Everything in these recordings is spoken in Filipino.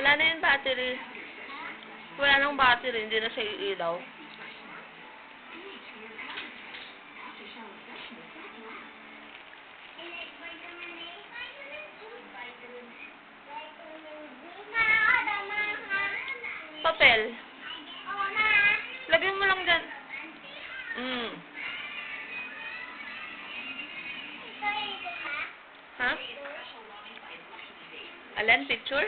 Wala na yung battery. Wala nang battery, hindi na siya iilaw. Papel. Lagyan mo lang dyan. Ha? Alin? Picture?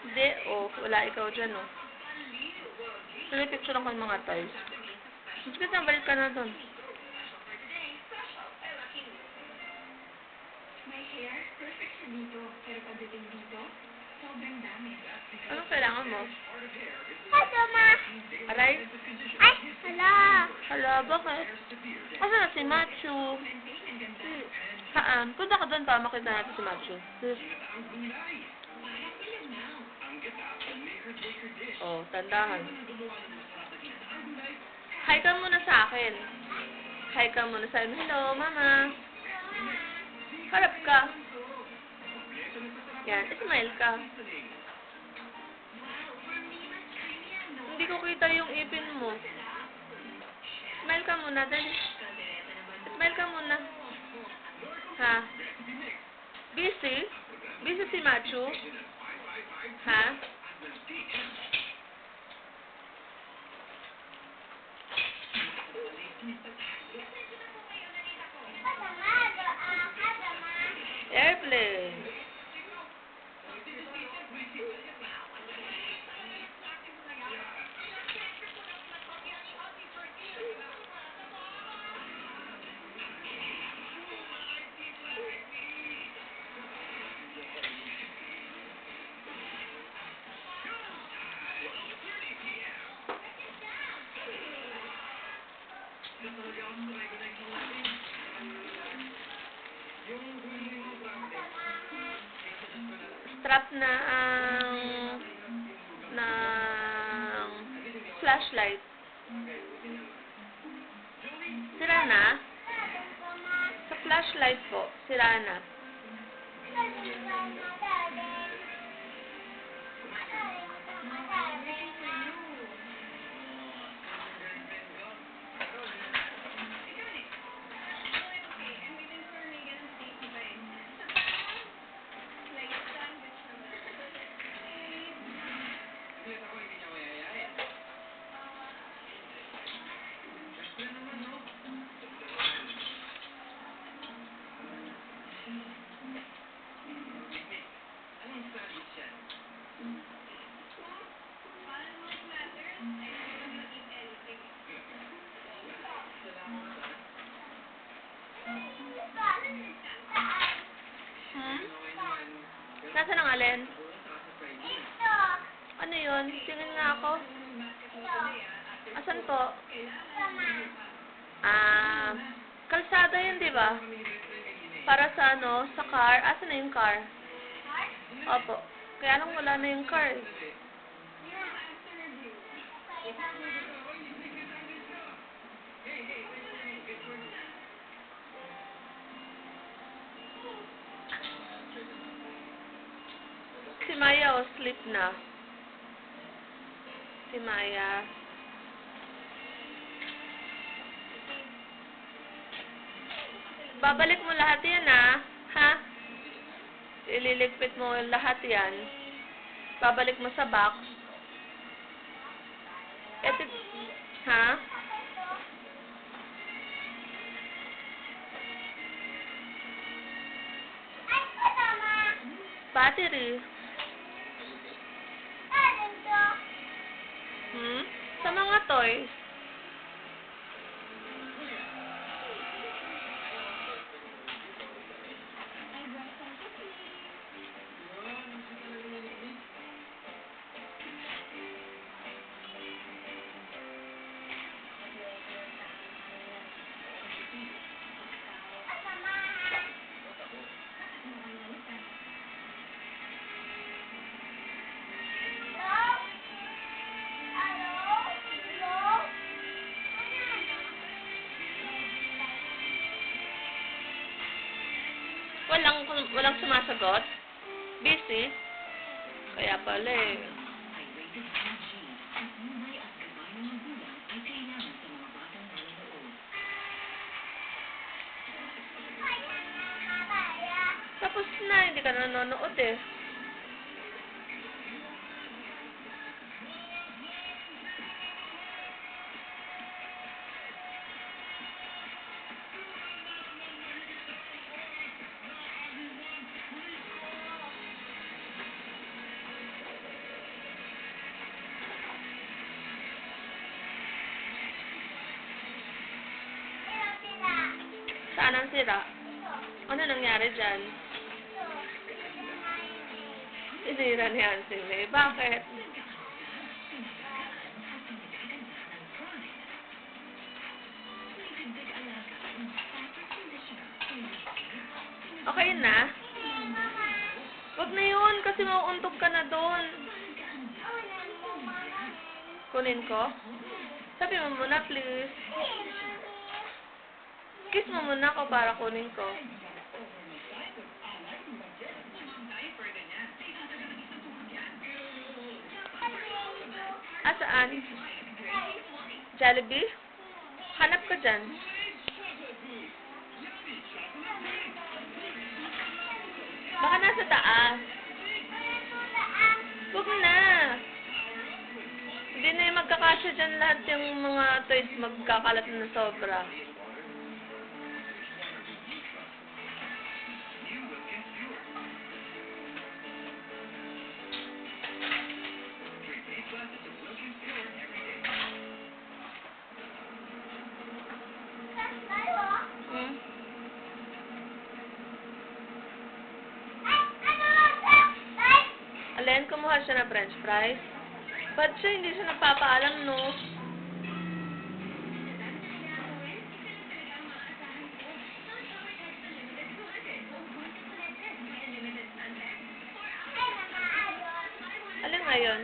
Hindi. Oh, wala ikaw dyan, oh. Sige, picture lang ko yung mga toys. Sige, balik ka na doon. Anong kailangan mo? Ito, ma. Aray? Ay, hala. Hala, bakit? Kasi na si Machu. Saan? Punta ka doon para makita natin si Machu. Oh, tandahan. Hi ka muna sa akin. Hi ka muna sa akin. Hello, mama. Harap ka. Yan, smile ka. Hindi ko kita yung ipin mo. Smile ka muna, dali. Smile ka muna. Ha? Busy? Busy si Machu? Ha? Airplane. Strap na ang flashlight. Sira na? Sa flashlight po, sira na. Nasaan ang alin? Ito. Ano yun? Tingin nga ako. Asan po? Kalsada yun, di ba? Para sa ano, sa car. Asan na yung car? Opo. Kaya lang wala na yung car. Si Maya, oh, sleep na. Si Maya. Babalik mo lahat yan, ha? Ililigpit mo lahat yan. Babalik mo sa box. Ito, ha? Battery. Sa mga toys. Walang sumasagot? Busy? Kaya pala eh. Tapos na, hindi ka na nanonood eh. Saan ang sira? Ano nangyari dyan? Sinira ni Hansel eh. Bakit? Okay na? Wag na yun kasi mauuntog ka na doon. Kunin ko? Sabi mo muna please. Kiss mo muna ako para kunin ko. Saan? Jollibee? Hanap ka dyan. Baka nasa taas. Huwag na. Hindi na yung magkakasya dyan lahat yung mga toys magkakalat na sobra. Alin, kumuha siya ng french fries? Ba't siya hindi siya nagpapaalam, no? Alin ngayon?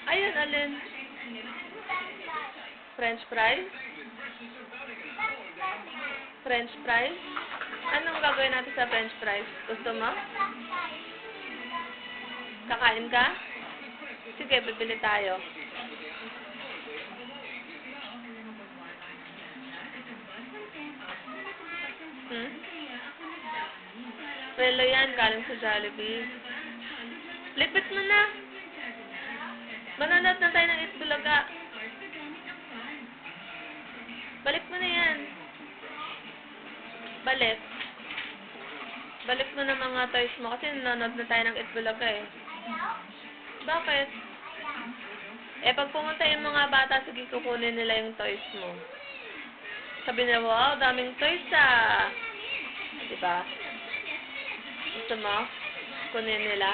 Ayun, alin? French fries? French fries? Anong gagawin natin sa french fries? Gusto mo? Kakain ka? Sige, bibili tayo. Relo yan, galing sa Jollibee. Lipit mo na. Manonood na tayo ng Itbulaga. Balik mo na yan. Balik. Balik mo na mga toys mo kasi nanonood na tayo ng Itbulaga eh. Bakit? Eh, pag pumunta yung mga bata, sige, kukunin nila yung toys mo. Sabi nila, wow, daming toys ah. Diba? Gusto mo? Kunin nila?